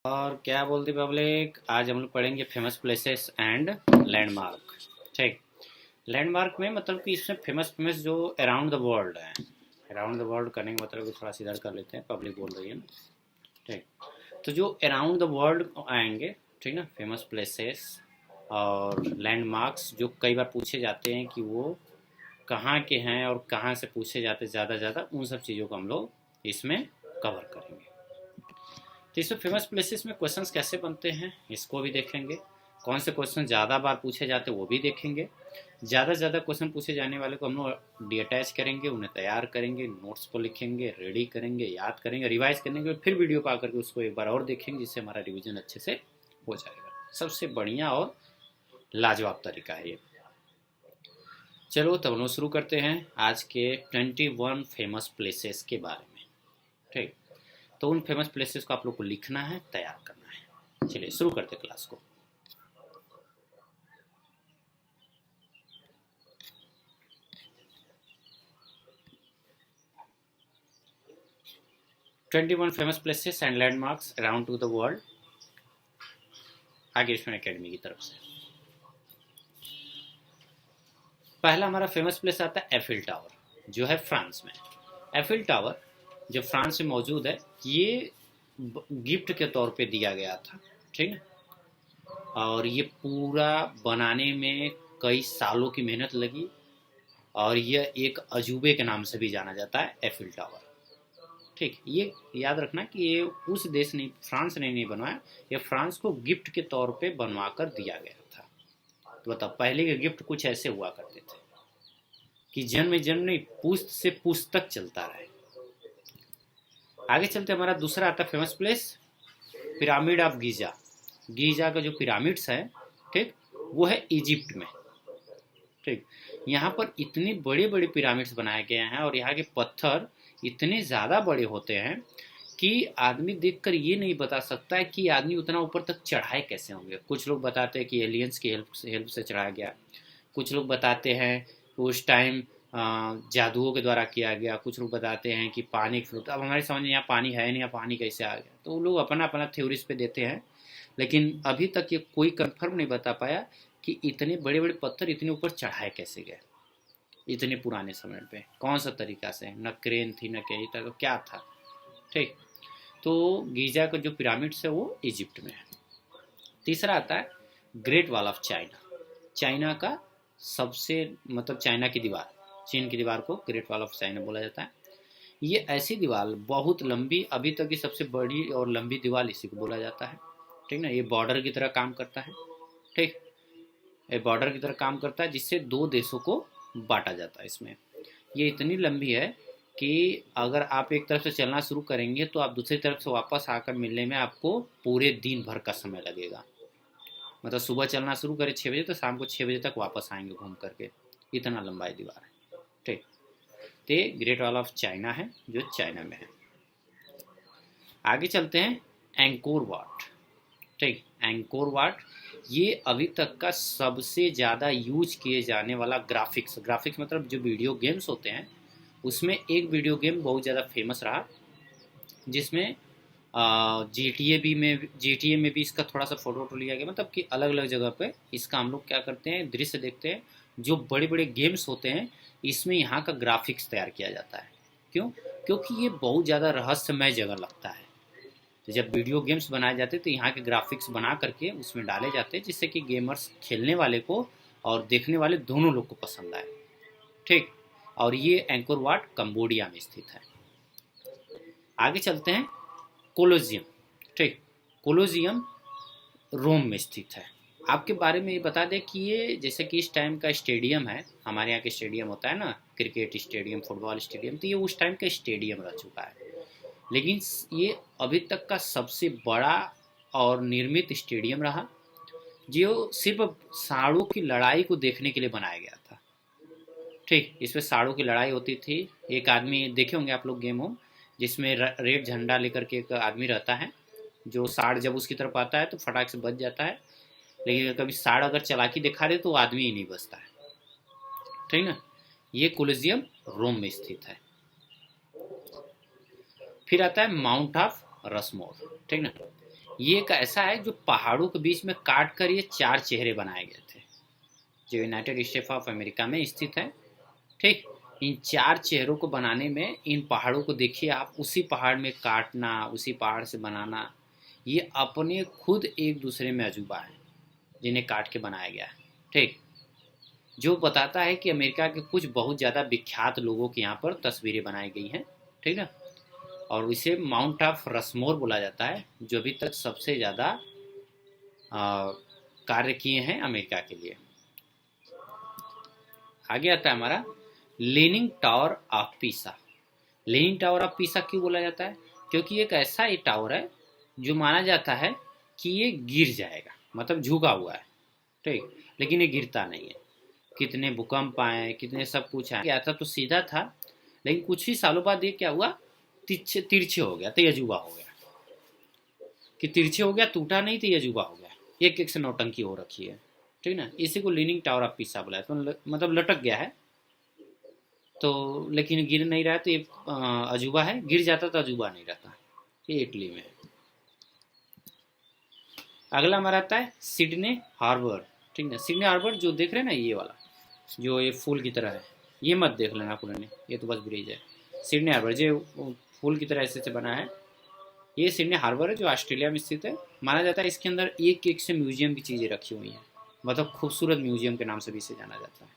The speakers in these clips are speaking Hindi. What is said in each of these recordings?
और क्या बोलती पब्लिक, आज हम लोग पढ़ेंगे फेमस प्लेसेस एंड लैंडमार्क। ठीक। लैंडमार्क में मतलब कि इसमें फेमस फेमस जो अराउंड द वर्ल्ड है। अराउंड द वर्ल्ड करने का मतलब कि थोड़ा सा इधर कर लेते हैं, पब्लिक बोल रही है ना। ठीक। तो जो अराउंड द वर्ल्ड आएंगे, ठीक ना, फेमस प्लेसेस और लैंडमार्क्स जो कई बार पूछे जाते हैं कि वो कहाँ के हैं और कहाँ से पूछे जाते हैं ज़्यादा ज़्यादा, उन सब चीज़ों को हम लोग इसमें कवर करेंगे। तो इसमें फेमस प्लेसेस में क्वेश्चंस कैसे बनते हैं इसको भी देखेंगे। कौन से क्वेश्चन ज़्यादा बार पूछे जाते हैं वो भी देखेंगे। ज़्यादा से ज़्यादा क्वेश्चन पूछे जाने वाले को हम लोग डी अटैच करेंगे, उन्हें तैयार करेंगे, नोट्स को लिखेंगे, रेडी करेंगे, याद करेंगे, रिवाइज करेंगे, फिर वीडियो पर आकर के उसको एक बार और देखेंगे, जिससे हमारा रिविजन अच्छे से हो जाएगा। सबसे बढ़िया और लाजवाब तरीका है ये। चलो तब हम लोग शुरू करते हैं आज के 21 फेमस प्लेसेस के बारे में। ठीक। तो उन फेमस प्लेसेस को आप लोग को लिखना है, तैयार करना है। चलिए शुरू करते क्लास को। Twenty one famous places and landmarks around two the world, आगे एकेडमी की तरफ से। पहला हमारा फेमस प्लेस आता है एफिल टावर, जो है फ्रांस में। एफिल टावर जो फ्रांस में मौजूद है, ये गिफ्ट के तौर पे दिया गया था। ठीक है। और ये पूरा बनाने में कई सालों की मेहनत लगी, और यह एक अजूबे के नाम से भी जाना जाता है, एफिल टावर। ठीक। ये याद रखना कि ये उस देश ने, फ्रांस ने नहीं बनवाया, ये फ्रांस को गिफ्ट के तौर पे बनवा कर दिया गया था। तो बताओ, पहले के गिफ्ट कुछ ऐसे हुआ करते थे कि जन्म जन्म नहीं, पुश्त से पुश्त तक चलता रहे। आगे चलते हमारा दूसरा आता है famous place, pyramid of Giza. Giza का जो पिरामिड्स है, ठीक, वो है इजिप्ट में। ठीक। यहाँ पर इतने बड़े बड़े पिरामिड्स बनाए गए हैं और यहाँ के पत्थर इतने ज़्यादा बड़े होते हैं कि आदमी देखकर ये नहीं बता सकता है कि आदमी उतना ऊपर तक चढ़ाए कैसे होंगे। कुछ लोग बताते हैं कि एलियंस की हेल्प से चढ़ाया गया। कुछ लोग बताते हैं उस टाइम जादुओं के द्वारा किया गया। कुछ लोग बताते हैं कि पानी फ्लोट, अब हमारे समझ में यहाँ पानी है नहीं, यहाँ पानी कैसे आ गया, तो वो लोग अपना अपना थ्योरीज पे देते हैं। लेकिन अभी तक ये कोई कंफर्म नहीं बता पाया कि इतने बड़े बड़े पत्थर इतने ऊपर चढ़ाए कैसे गए इतने पुराने समय पे, कौन सा तरीका से, न क्रेन थी न कहीं तक क्या था। ठीक। तो गीजा का जो पिरामिड्स है वो इजिप्ट में है। तीसरा आता है great wall of China. China का सबसे, मतलब चाइना की दीवार, चीन की दीवार को ग्रेट वॉल ऑफ चाइना बोला जाता है। ये ऐसी दीवार बहुत लंबी, अभी तक की सबसे बड़ी और लंबी दीवार इसी को बोला जाता है। ठीक ना। ये बॉर्डर की तरह काम करता है। ठीक। ये बॉर्डर की तरह काम करता है, जिससे दो देशों को बांटा जाता है इसमें। ये इतनी लंबी है कि अगर आप एक तरफ से चलना शुरू करेंगे तो आप दूसरी तरफ से वापस आकर मिलने में आपको पूरे दिन भर का समय लगेगा। मतलब सुबह चलना शुरू करें 6 बजे तो शाम को 6 बजे तक वापस आएंगे घूम करके, इतना लंबा दीवार है। ठीक। तो ये ग्रेट वॉल ऑफ चाइना है, जो चाइना में है। आगे चलते हैं एंकोर वाट। ठीक। एंकोर वाट ये अभी तक का सबसे ज़्यादा यूज किए जाने वाला ग्राफिक्स, ग्राफिक्स मतलब जो वीडियो गेम्स होते हैं, उसमें एक वीडियो गेम बहुत ज़्यादा फेमस रहा, जिसमें जी टी ए में भी इसका थोड़ा सा फोटो लिया गया। मतलब कि अलग अलग जगह पे इसका हम लोग क्या करते हैं, दृश्य देखते हैं। जो बड़े बड़े गेम्स होते हैं, इसमें यहाँ का ग्राफिक्स तैयार किया जाता है। क्यों? क्योंकि ये बहुत ज़्यादा रहस्यमय जगह लगता है। तो जब वीडियो गेम्स बनाए जाते हैं तो यहाँ के ग्राफिक्स बना करके उसमें डाले जाते हैं, जिससे कि गेमर्स, खेलने वाले को और देखने वाले दोनों लोग को पसंद आए। ठीक। और ये एंकोर वाट कंबोडिया में स्थित है। आगे चलते हैं कोलोजियम। ठीक। कोलोजियम रोम में स्थित है। आपके बारे में ये बता दें कि ये जैसे कि इस टाइम का स्टेडियम है, हमारे यहाँ के स्टेडियम होता है ना, क्रिकेट स्टेडियम, फुटबॉल स्टेडियम, तो ये उस टाइम का स्टेडियम रह चुका है। लेकिन ये अभी तक का सबसे बड़ा और निर्मित स्टेडियम रहा, जो सिर्फ सांडों की लड़ाई को देखने के लिए बनाया गया था। ठीक। इसमें सांडों की लड़ाई होती थी। एक आदमी, देखे होंगे आप लोग गेम हो, जिसमें रेड झंडा लेकर के एक आदमी रहता है, जो सांड जब उसकी तरफ आता है तो फटाक से बच जाता है। लेकिन कभी सांड अगर चालाकी दिखा दे तो वो आदमी ही नहीं बचता है। ठीक ना। ये कोलिजियम रोम में स्थित है। फिर आता है माउंट ऑफ रसमोर। ठीक ना। ये एक ऐसा है जो पहाड़ों के बीच में काट कर ये 4 चेहरे बनाए गए थे, जो यूनाइटेड स्टेट्स ऑफ अमेरिका में स्थित है। ठीक, इन 4 चेहरों को बनाने में इन पहाड़ों को देखिए आप, उसी पहाड़ में काटना, उसी पहाड़ से बनाना, ये अपने खुद एक दूसरे में अजूबा है जिन्हें काट के बनाया गया है। ठीक, जो बताता है कि अमेरिका के कुछ बहुत ज़्यादा विख्यात लोगों की यहाँ पर तस्वीरें बनाई गई हैं। ठीक है, और इसे माउंट ऑफ रसमोर बोला जाता है, जो अभी तक सबसे ज़्यादा कार्य किए हैं अमेरिका के लिए। आगे आता है हमारा leaning tower of Pisa. Leaning tower of Pisa क्यों बोला जाता है? क्योंकि एक ऐसा ये टावर है जो माना जाता है कि ये गिर जाएगा, मतलब झुका हुआ है। ठीक, लेकिन ये गिरता नहीं है। कितने भूकंप आए, कितने सब कुछ आए, गया था तो सीधा था, लेकिन कुछ ही सालों बाद ये क्या हुआ, तिरछे तिरछे हो गया, तो ये अजूबा हो गया। कि तिरछे हो गया, टूटा नहीं, तो ये अजूबा हो गया, एक एक से नौटंकी हो रखी है। ठीक ना, इसी को लीनिंग टावर ऑफ पीसा बोला है। तो मतलब लटक गया है, तो लेकिन गिर नहीं रहा है, तो ये अजूबा है। गिर जाता तो अजूबा नहीं रहता। ये इटली में है। अगला हमारा आता है सिडनी हार्बर। ठीक है, सिडनी हार्बर जो देख रहे हैं ना, ये वाला जो ये फूल की तरह है, ये मत देख लेना पुराने, ये तो बस ब्रिज है। सिडनी हार्बर जो फूल की तरह ऐसे से बना है, ये सिडनी हार्बर है जो ऑस्ट्रेलिया में स्थित है। माना जाता है इसके अंदर एक एक से म्यूजियम की चीज़ें रखी हुई हैं, मतलब खूबसूरत म्यूजियम के नाम से भी इसे जाना जाता है।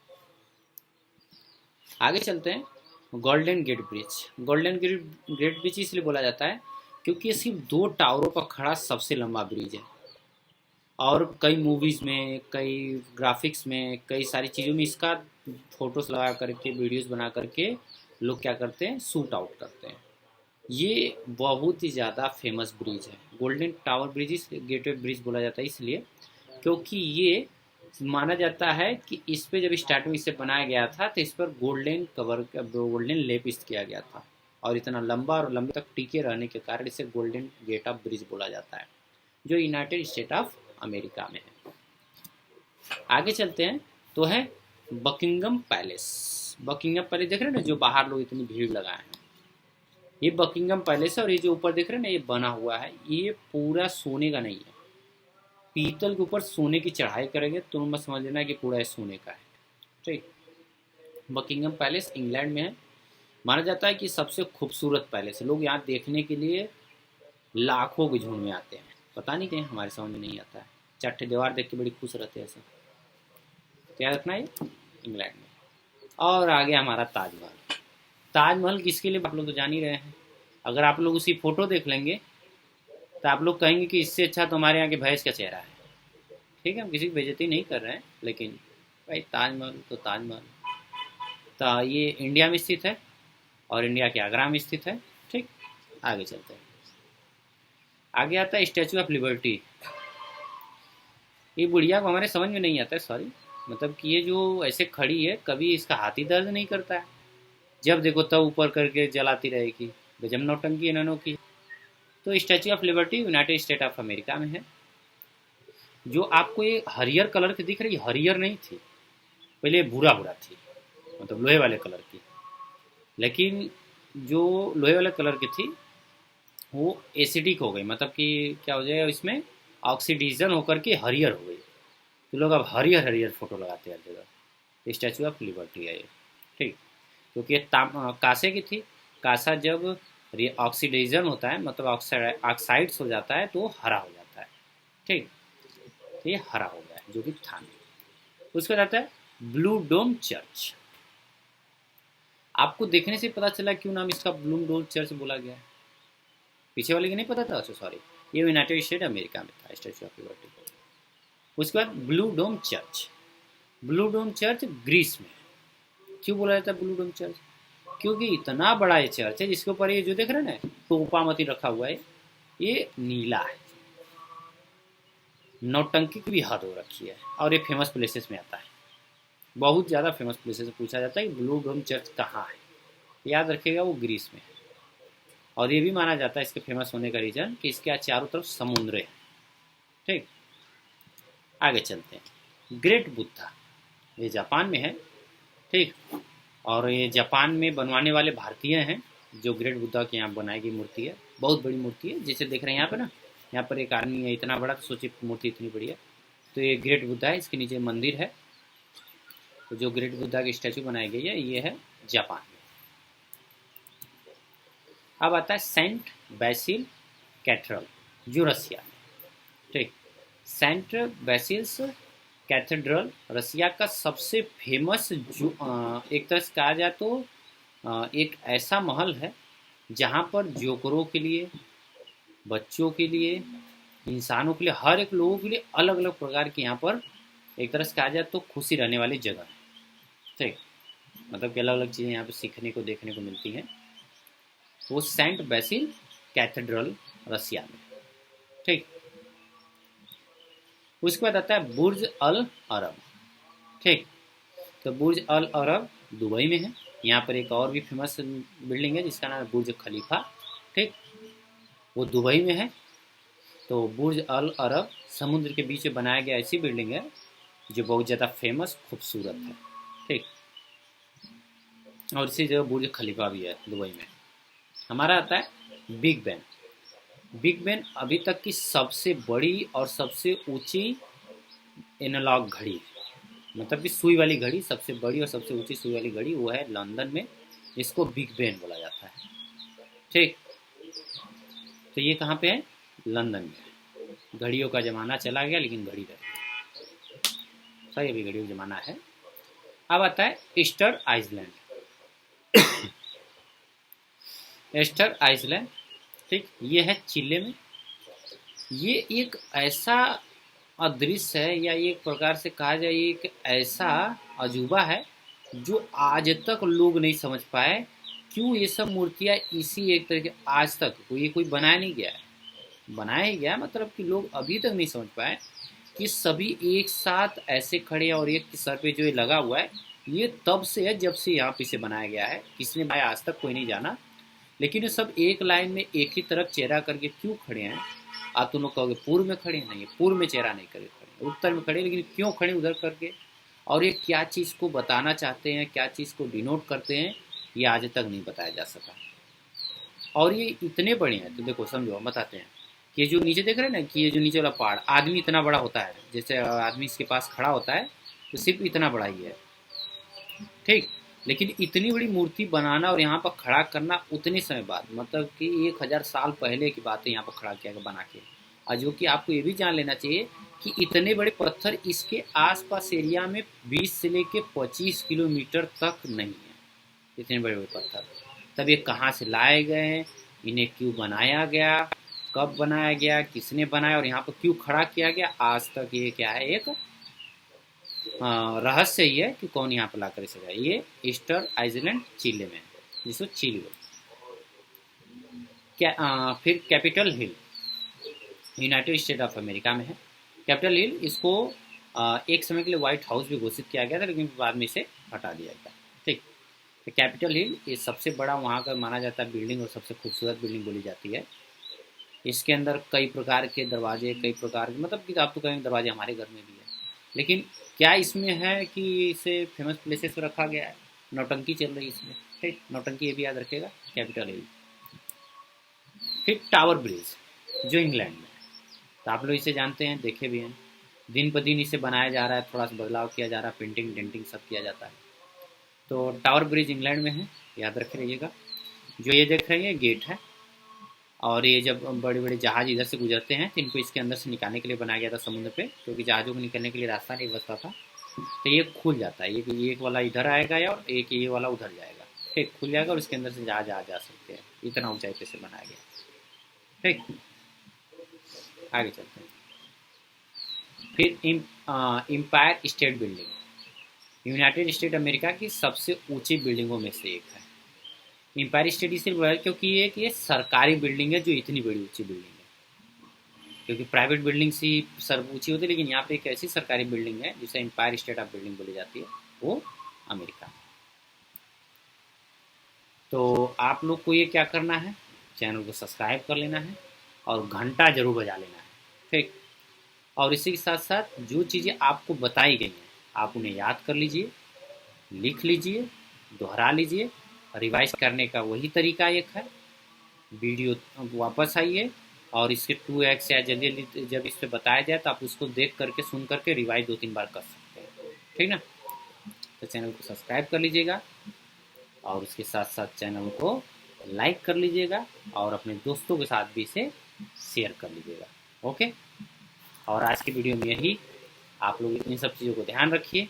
आगे चलते हैं Golden Gate Bridge. Golden Gate Bridge इसलिए बोला जाता है क्योंकि ये सिर्फ 2 टावरों पर खड़ा सबसे लंबा ब्रिज है, और कई मूवीज़ में, कई ग्राफिक्स में, कई सारी चीज़ों में इसका फोटोज लगा करके, वीडियोस बना करके लोग क्या करते हैं, शूट आउट करते हैं। ये बहुत ही ज़्यादा फेमस ब्रिज है। Golden tower bridge gateway bridge बोला जाता है इसलिए क्योंकि ये माना जाता है कि इस पे जब स्टार्टिंग इसे बनाया गया था तो इस पर गोल्डन लेप किया गया था, और इतना लंबा और लंबे तक टिके रहने के कारण इसे गोल्डन गेट ऑफ ब्रिज बोला जाता है, जो यूनाइटेड स्टेट ऑफ अमेरिका में है। आगे चलते हैं तो है बकिंगम पैलेस। बकिंगम पैलेस देख रहे हैं ना, जो बाहर लोग इतनी भीड़ लगाए हैं, ये बकिंगम पैलेस है। और ये जो ऊपर देख रहे हैं ना, ये बना हुआ है, ये पूरा सोने का नहीं है, पीतल के ऊपर सोने की चढ़ाई करेंगे तो मत समझ लेना कि पूरा सोने का है। ठीक, बकिंगम पैलेस इंग्लैंड में है। माना जाता है कि सबसे खूबसूरत पैलेस है। लोग यहाँ देखने के लिए लाखों के झुंड में आते हैं। पता नहीं कहीं हमारे समझ में नहीं आता है, 4 दीवार देख के बड़ी खुश रहते हैं ऐसा। क्या रखना है इंग्लैंड में। और आगे हमारा ताजमहल। ताजमहल किसके लिए आप लोग तो जान ही रहे हैं। अगर आप लोग उसी फोटो देख लेंगे तो आप लोग कहेंगे कि इससे अच्छा तो हमारे यहाँ के भैंस का चेहरा है। ठीक है, हम किसी की बेइज्जती नहीं कर रहे हैं, लेकिन भाई ताजमहल तो ताजमहल। तो ये इंडिया में स्थित है, और इंडिया के आगरा में स्थित है। ठीक, आगे चलते हैं। आगे आता है स्टैचू ऑफ लिबर्टी। ये बुढ़िया को हमारे समझ में नहीं आता है, सॉरी, मतलब कि ये जो ऐसे खड़ी है, कभी इसका हाथ ही दर्द नहीं करता है। जब देखो तब ऊपर करके जलाती रहेगी, गजब नौटंकी इन्होंने की। तो statue of liberty United state of America में है। जो आपको ये हरियर कलर की दिख रही है, हरियर नहीं थी पहले, भूरा भूरा थी, मतलब लोहे वाले कलर की। लेकिन जो लोहे वाले कलर की थी वो एसिडिक हो गई, मतलब कि क्या हो जाए, इसमें ऑक्सीडाइजन होकर के हरियर हो गई। तो लोग अब हरियर हरियर फोटो लगाते हैं हर जगह। स्टैचू ऑफ लिबर्टी है ये। ठीक, क्योंकि ये कांसे की थी। कांसा जब ऑक्सीडाइजन होता है, मतलब ऑक्साइड्स हो जाता है, तो हरा हो जाता है। ठीक, तो ये हरा हो गया है, जो कि था नहीं। उसके बाद आता है ब्लू डोम चर्च। आपको देखने से पता चला क्यों नाम इसका ब्लू डोम चर्च बोला गया है। पीछे वाले की नहीं पता था? अच्छा सॉरी, ये यूनाइटेड स्टेट अमेरिका में था स्टैचू ऑफ लिबर्टी। उसके बाद ब्लू डोम चर्च। ब्लू डोम चर्च ग्रीस में। क्यों बोला जाता है ब्लू डोम चर्च? क्योंकि इतना बड़ा ये चर्च है जिसके ऊपर ये जो देख रहे हैं ना, टोपामती रखा हुआ है, ये नीला है। नौटंकी की भी हद हो रखी है, और ये फेमस प्लेसेस में आता है। बहुत ज़्यादा फेमस प्लेसेस पूछा जाता है कि ब्लू डोम चर्च कहाँ है, याद रखिएगा वो ग्रीस में है। और ये भी माना जाता है इसके फेमस होने का रीज़न कि इसके चारों तरफ समुद्र है। ठीक, आगे चलते हैं। ग्रेट बुद्धा, ये जापान में है। ठीक, और ये जापान में बनवाने वाले भारतीय हैं, जो ग्रेट बुद्धा के यहाँ बनाई गई मूर्ति है। बहुत बड़ी मूर्ति है, जिसे देख रहे हैं यहाँ पे ना, यहाँ पर एक आदमी है इतना बड़ा, तो सोचिए मूर्ति इतनी बड़ी है। तो ये ग्रेट बुद्धा है, इसके नीचे मंदिर है। तो जो ग्रेट बुद्धा की स्टैचू बनाई गई है ये है जापान में। अब आता है सेंट बेसिल कैथेड्रल जो रसिया में, ठीक। सेंट बेसिल्स कैथेड्रल रसिया का सबसे फेमस जो एक तरह से कहा जाए तो एक ऐसा महल है जहाँ पर जोकरों के लिए, बच्चों के लिए, इंसानों के लिए, हर एक लोगों के लिए अलग अलग प्रकार की यहाँ पर एक तरह से कहा जाए तो खुशी रहने वाली जगह है, ठीक। मतलब कि अलग अलग चीज़ें यहाँ पर सीखने को देखने को मिलती हैं। वो सेंट बेसिल कैथेड्रल रसिया में, ठीक। उसके बाद आता है बुर्ज अल अरब, ठीक। तो बुर्ज अल अरब दुबई में है। यहाँ पर एक और भी फेमस बिल्डिंग है जिसका नाम है बुर्ज खलीफा, ठीक। वो दुबई में है। तो बुर्ज अल अरब समुद्र के बीच में बनाया गया ऐसी बिल्डिंग है जो बहुत ज़्यादा फेमस खूबसूरत है, ठीक। और इसी जगह बुर्ज खलीफा भी है दुबई में। हमारा आता है बिग बैन। बिग बैन अभी तक की सबसे बड़ी और सबसे ऊंची एनालॉग घड़ी, मतलब कि सुई वाली घड़ी, सबसे बड़ी और सबसे ऊंची सुई वाली घड़ी वो है लंदन में। इसको बिग बैन बोला जाता है, ठीक। तो ये कहाँ पे है? लंदन में। घड़ियों का ज़माना चला गया लेकिन घड़ी रही, सही अभी घड़ियों का ज़माना है। अब आता है ईस्टर आइसलैंड। ईस्टर आइसलैंड, ठीक, ये है चिले में। ये एक ऐसा अदृश्य है या एक प्रकार से कहा जाए एक ऐसा अजूबा है जो आज तक लोग नहीं समझ पाए क्यों ये सब मूर्तियाँ इसी एक तरीके, आज तक ये कोई बनाया नहीं गया है। बनाया ही गया मतलब कि लोग अभी तक नहीं समझ पाए कि सभी एक साथ ऐसे खड़े और एक सर पे जो ये लगा हुआ है ये तब से है जब से यहाँ पे इसे बनाया गया है। किसने बनाया आज तक कोई नहीं जाना, लेकिन ये सब एक लाइन में एक ही तरफ चेहरा करके क्यों खड़े हैं। आप तुम लोग कहोगे पूर्व में खड़े नहीं, पूर्व में चेहरा नहीं करे खड़े, उत्तर में खड़े, लेकिन क्यों खड़े उधर करके, और ये क्या चीज़ को बताना चाहते हैं, क्या चीज़ को डिनोट करते हैं, ये आज तक नहीं बताया जा सका। और ये इतने बड़े हैं, तो देखो समझो हम बताते हैं कि ये जो नीचे देख रहे हैं ना कि ये जो नीचे वाला पहाड़ आदमी इतना बड़ा होता है, जैसे आदमी इसके पास खड़ा होता है तो सिर्फ इतना बड़ा ही है, ठीक। लेकिन इतनी बड़ी मूर्ति बनाना और यहाँ पर खड़ा करना उतने समय बाद, मतलब कि 1000 साल पहले की बात है यहाँ पर खड़ा किया गया बना के। और जो कि आपको ये भी जान लेना चाहिए कि इतने बड़े पत्थर इसके आसपास एरिया में 20 से लेके 25 किलोमीटर तक नहीं है, इतने बड़े बड़े पत्थर। तब ये कहाँ से लाए गए, इन्हें क्यों बनाया गया, कब बनाया गया, किसने बनाया और यहाँ पर क्यों खड़ा किया गया, आज तक ये क्या है एक रहस्य ही है कि कौन यहाँ पर ला कर इसे गया। ये ईस्टर आइसलैंड चिले में है, जिसको चिली क्या। फिर Capitol Hill United state of America में है। कैपिटल हिल इसको एक समय के लिए व्हाइट हाउस भी घोषित किया गया था लेकिन बाद में इसे हटा दिया गया, ठीक। तो कैपिटल हिल ये सबसे बड़ा वहाँ का माना जाता है बिल्डिंग और सबसे खूबसूरत बिल्डिंग बोली जाती है। इसके अंदर कई प्रकार के दरवाजे, कई प्रकार के, मतलब कि आप तो कहेंगे दरवाजे हमारे घर में भी है, लेकिन क्या इसमें है कि इसे फेमस प्लेसेस पर रखा गया है, नौटंकी चल रही है इसमें, ठीक। नौटंकी ये भी याद रखेगा, कैपिटल हिल। फिर टावर ब्रिज जो इंग्लैंड में है, तो आप लोग इसे जानते हैं, देखे भी हैं। दिन पर दिन इसे बनाया जा रहा है, थोड़ा सा बदलाव किया जा रहा है, पेंटिंग डेंटिंग सब किया जाता है। तो टावर ब्रिज इंग्लैंड में है, याद रखे रहिएगा। जो ये देख रहे हैं गेट है, और ये जब बड़े बड़े जहाज़ इधर से गुजरते हैं तो इनको इसके अंदर से निकालने के लिए बनाया गया था समुद्र पे, क्योंकि जहाज़ों को निकलने के लिए रास्ता नहीं बचता था। तो ये खुल जाता है, ये एक वाला इधर आएगा और एक ये वाला उधर जाएगा, ठीक, खुल जाएगा और इसके अंदर से जहाज आ जा सकते हैं। इतना ऊंचाई पे से बनाया गया, ठीक। आगे चलते हैं। फिर Empire State Building United State America की सबसे ऊंची बिल्डिंगों में से एक है। एम्पायर स्टेट इसलिए बोला क्योंकि ये सरकारी बिल्डिंग है जो इतनी बड़ी ऊंची बिल्डिंग है, क्योंकि प्राइवेट बिल्डिंग से सर ऊंची होती है, लेकिन यहाँ पे एक ऐसी सरकारी बिल्डिंग है जिसे एम्पायर स्टेट ऑफ बिल्डिंग बोली जाती है, वो अमेरिका। तो आप लोग को ये क्या करना है, चैनल को सब्सक्राइब कर लेना है और घंटा जरूर बजा लेना है, ठीक। और इसी के साथ साथ जो चीज़ें आपको बताई गई हैं आप उन्हें याद कर लीजिए, लिख लीजिए, दोहरा लीजिए। रिवाइज करने का वही तरीका एक है, वीडियो वापस आइए, और इसके 2x या जल्दी जल्दी जब इस पर बताया जाए तो आप उसको देख करके सुन करके रिवाइज 2-3 बार कर सकते हैं, ठीक ना। तो चैनल को सब्सक्राइब कर लीजिएगा और उसके साथ साथ चैनल को लाइक कर लीजिएगा और अपने दोस्तों के साथ भी इसे शेयर कर लीजिएगा। ओके, और आज की वीडियो में यही, आप लोग इन सब चीज़ों को ध्यान रखिए,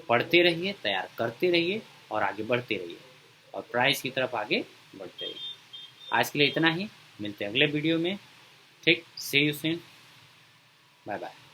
पढ़ते रहिए, तैयार करते रहिए और आगे बढ़ते रहिए और प्राइस की तरफ आगे बढ़ते रहिए। आज के लिए इतना ही, मिलते हैं अगले वीडियो में। ठीक, सी यू सून, बाय बाय।